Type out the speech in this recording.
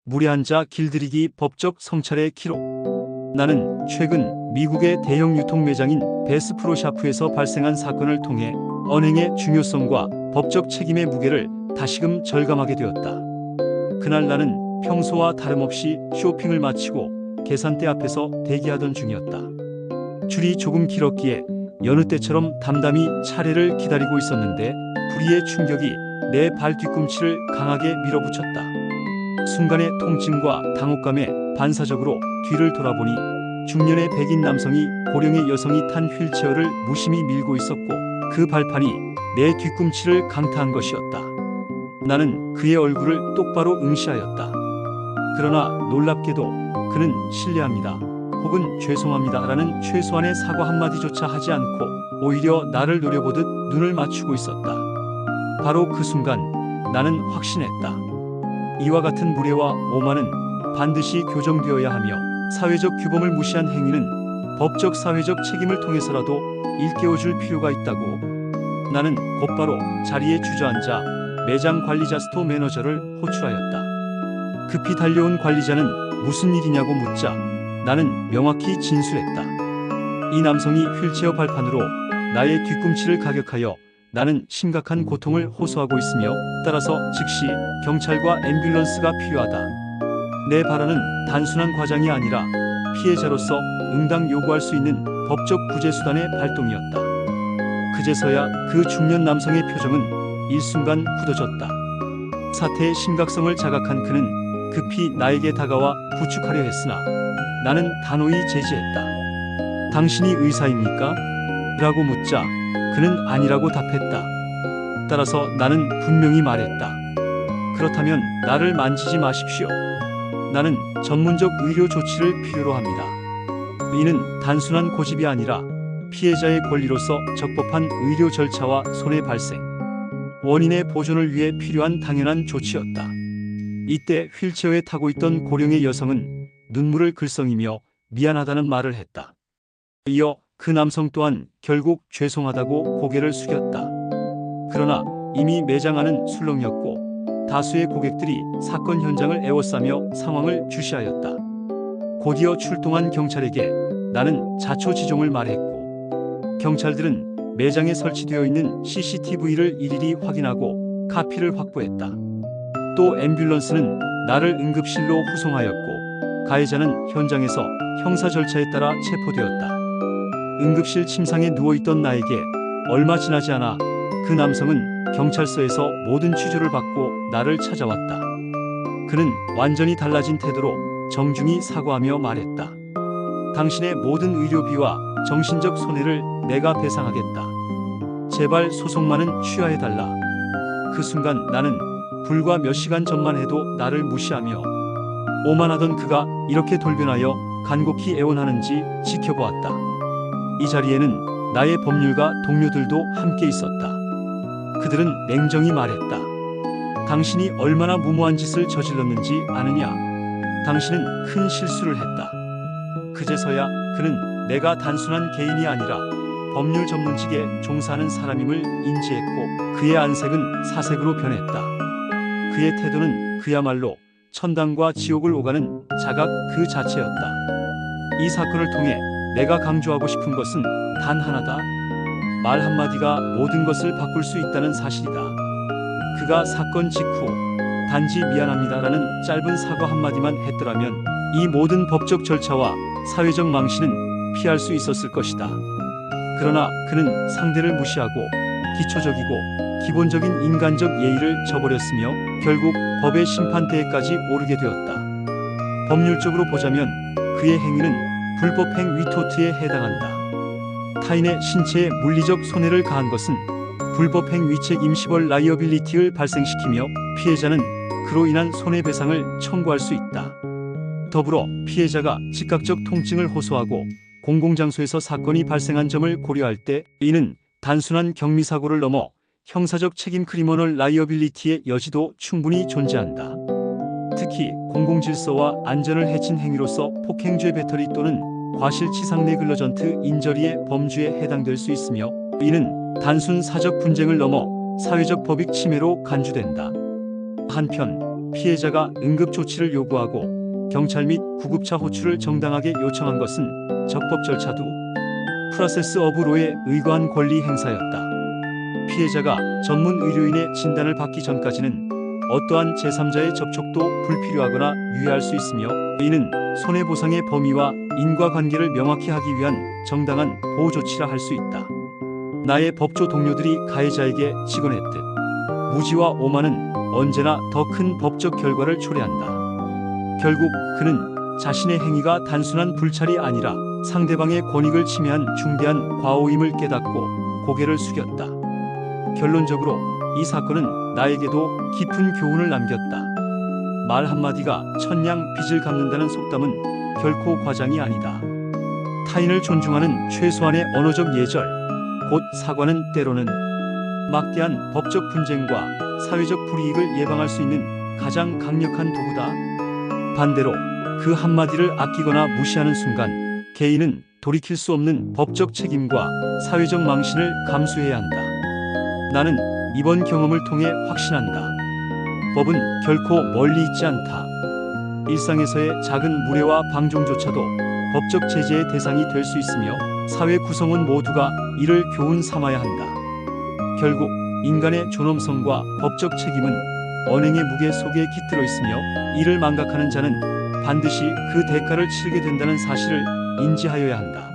물에 앉아 길들이기 법적 성찰의 기록. 나는 최근 미국의 대형 유통 매장인 베스 프로샤프에서 발생한 사건을 통해 언행의 중요성과 법적 책임의 무게를 다시금 절감하게 되었다. 그날 나는 평소와 다름없이 쇼핑을 마치고 계산대 앞에서 대기하던 중이었다. 줄이 조금 길었기에 여느 때처럼 담담히 차례를 기다리고 있었는데 불의의 충격이 내 발 뒤꿈치를 강하게 밀어붙였다. 순간의 통증과 당혹감에 반사적으로 뒤를 돌아보니 중년의 백인 남성이 고령의 여성이 탄 휠체어를 무심히 밀고 있었고 그 발판이 내 뒤꿈치를 강타한 것이었다. 나는 그의 얼굴을 똑바로 응시하였다. 그러나 놀랍게도 그는 실례합니다 혹은 죄송합니다 라는 최소한의 사과 한마디조차 하지 않고 오히려 나를 노려보듯 눈을 맞추고 있었다. 바로 그 순간 나는 확신했다. 이와 같은 무례와 오만은 반드시 교정되어야 하며 사회적 규범을 무시한 행위는 법적 사회적 책임을 통해서라도 일깨워줄 필요가 있다고. 나는 곧바로 자리에 주저앉아 매장 관리자 스토어 매니저를 호출하였다. 급히 달려온 관리자는 무슨 일이냐고 묻자 나는 명확히 진술했다. 이 남성이 휠체어 발판으로 나의 뒤꿈치를 가격하여 나는 심각한 고통을 호소하고 있으며 따라서 즉시 경찰과 앰뷸런스가 필요하다. 내 발언은 단순한 과장이 아니라 피해자로서 응당 요구할 수 있는 법적 구제 수단의 발동이었다. 그제서야 그 중년 남성의 표정은 일순간 굳어졌다. 사태의 심각성을 자각한 그는 급히 나에게 다가와 부축하려 했으나 나는 단호히 제지했다. 당신이 의사입니까? 라고 묻자 그는 아니라고 답했다. 따라서 나는 분명히 말했다. 그렇다면 나를 만지지 마십시오. 나는 전문적 의료 조치를 필요로 합니다. 이는 단순한 고집이 아니라 피해자의 권리로서 적법한 의료 절차와 손해 발생, 원인의 보존을 위해 필요한 당연한 조치였다. 이때 휠체어에 타고 있던 고령의 여성은 눈물을 글썽이며 미안하다는 말을 했다. 이어 그 남성 또한 결국 죄송하다고 고개를 숙였다. 그러나 이미 매장 안은 술렁였고 다수의 고객들이 사건 현장을 에워싸며 상황을 주시하였다. 곧이어 출동한 경찰에게 나는 자초지종을 말했고 경찰들은 매장에 설치되어 있는 CCTV를 일일이 확인하고 카피를 확보했다. 또 앰뷸런스는 나를 응급실로 후송하였고 가해자는 현장에서 형사 절차에 따라 체포되었다. 응급실 침상에 누워있던 나에게 얼마 지나지 않아 그 남성은 경찰서에서 모든 취조를 받고 나를 찾아왔다. 그는 완전히 달라진 태도로 정중히 사과하며 말했다. 당신의 모든 의료비와 정신적 손해를 내가 배상하겠다. 제발 소송만은 취하해달라. 그 순간 나는 불과 몇 시간 전만 해도 나를 무시하며 오만하던 그가 이렇게 돌변하여 간곡히 애원하는지 지켜보았다. 이 자리에는 나의 법률가 동료들도 함께 있었다. 그들은 냉정히 말했다. 당신이 얼마나 무모한 짓을 저질렀는지 아느냐? 당신은 큰 실수를 했다. 그제서야 그는 내가 단순한 개인이 아니라 법률 전문직에 종사하는 사람임을 인지했고 그의 안색은 사색으로 변했다. 그의 태도는 그야말로 천당과 지옥을 오가는 자각 그 자체였다. 이 사건을 통해 내가 강조하고 싶은 것은 단 하나다. 말 한마디가 모든 것을 바꿀 수 있다는 사실이다. 그가 사건 직후 단지 미안합니다라는 짧은 사과 한마디만 했더라면 이 모든 법적 절차와 사회적 망신은 피할 수 있었을 것이다. 그러나 그는 상대를 무시하고 기초적이고 기본적인 인간적 예의를 저버렸으며 결국 법의 심판대에까지 오르게 되었다. 법률적으로 보자면 그의 행위는 불법행 위토트에 해당한다. 타인의 신체에 물리적 손해를 가한 것은 불법행 위책 임시벌 라이어빌리티를 발생시키며 피해자는 그로 인한 손해배상을 청구할 수 있다. 더불어 피해자가 즉각적 통증을 호소하고 공공장소에서 사건이 발생한 점을 고려할 때 이는 단순한 경미사고를 넘어 형사적 책임 크리미널 라이어빌리티의 여지도 충분히 존재한다. 특히 공공질서와 안전을 해친 행위로서 폭행죄 배터리 또는 과실치상 네글러전트 인저리의 범주에 해당될 수 있으며 이는 단순 사적 분쟁을 넘어 사회적 법익 침해로 간주된다. 한편 피해자가 응급조치를 요구하고 경찰 및 구급차 호출을 정당하게 요청한 것은 적법 절차도 프로세스 오브 로에 의거한 권리 행사였다. 피해자가 전문 의료인의 진단을 받기 전까지는 어떠한 제3자의 접촉도 불필요하거나 유예할 수 있으며 이는 손해보상의 범위와 인과관계를 명확히 하기 위한 정당한 보호조치라 할 수 있다. 나의 법조 동료들이 가해자에게 직언했듯 무지와 오만은 언제나 더 큰 법적 결과를 초래한다. 결국 그는 자신의 행위가 단순한 불찰이 아니라 상대방의 권익을 침해한 중대한 과오임을 깨닫고 고개를 숙였다. 결론적으로 이 사건은 나에게도 깊은 교훈을 남겼다. 말 한마디가 천냥 빚을 갚는다는 속담은 결코 과장이 아니다. 타인을 존중하는 최소한의 언어적 예절, 곧 사과는 때로는 막대한 법적 분쟁과 사회적 불이익을 예방할 수 있는 가장 강력한 도구다. 반대로 그 한마디를 아끼거나 무시하는 순간 개인은 돌이킬 수 없는 법적 책임과 사회적 망신을 감수해야 한다. 나는 이번 경험을 통해 확신한다. 법은 결코 멀리 있지 않다. 일상에서의 작은 무례와 방종조차도 법적 제재의 대상이 될 수 있으며 사회 구성원 모두가 이를 교훈 삼아야 한다. 결국 인간의 존엄성과 법적 책임은 언행의 무게 속에 깃들어 있으며 이를 망각하는 자는 반드시 그 대가를 치르게 된다는 사실을 인지하여야 한다.